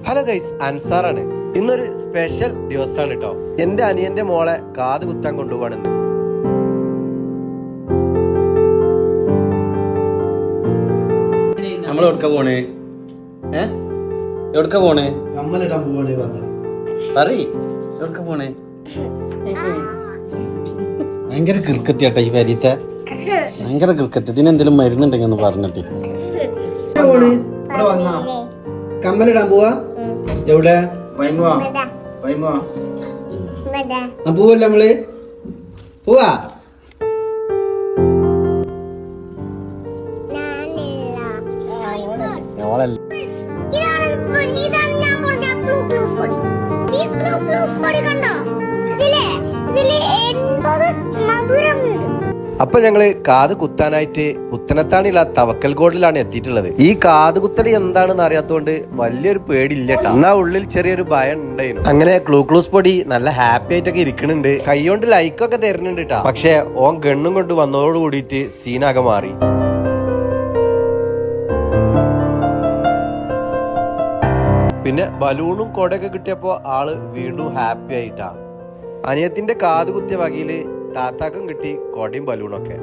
Hello guys, അൻസാറാണ്. ഇന്നൊരു special ദിവസമാണ് കേട്ടോ. എന്റെ അനിയന്റെ മോളെ കാത് കുത്താൻ കൊണ്ടുപോകണെന്ന്. നമ്മൾ എവിടക്ക പോണേ? എവിടക്ക പോണേ? കമ്മലിടാൻ പോവാണ് എവിടക്ക പോണേ? ഭയങ്കര കിൽക്കത്തിയാട്ട ഈ വരിത്തെ, ഭയങ്കര കിൽക്കത്തി. ഇതിനെന്തെങ്കിലും മരുന്നുണ്ടെങ്കിൽ ഒന്ന് പറഞ്ഞിട്ട്. കമ്മലിടാൻ പോവാ? എവിടെ പോവല്ലേ നമ്മള്? പോവാ? അപ്പൊ ഞങ്ങള് കാത് കുത്താനായിട്ട് പുത്തനത്താണില്ല തവക്കൽ ഗോൾഡിലാണ് എത്തിയിട്ടുള്ളത്. ഈ കാത് കുത്തൽ എന്താണെന്ന് അറിയാത്തോണ്ട് വലിയൊരു പേടിയില്ലട്ടോ. എന്നാ ഉള്ളിൽ ചെറിയൊരു ഭയം ഉണ്ടായിരുന്നു. അങ്ങനെ ഗ്ലൂക്ലൂസ് പൊടി നല്ല ഹാപ്പി ആയിട്ടൊക്കെ ഇരിക്കണുണ്ട്. കൈകൊണ്ട് ലൈക്കൊക്കെ തരുന്നുണ്ട് കേട്ടോ. പക്ഷെ ഓൻ ഗണ്ണും കൊണ്ട് വന്നതോട് കൂടിയിട്ട് സീനാകെ മാറി. പിന്നെ ബലൂണും കൊടയൊക്കെ കിട്ടിയപ്പോ ആള് വീണ്ടും ഹാപ്പി ആയിട്ടാ. അനിയത്തിന്റെ കാത് കുത്തിയ വകയില് താത്താക്കും കിട്ടി കൊടയും ബലൂണൊക്കെ.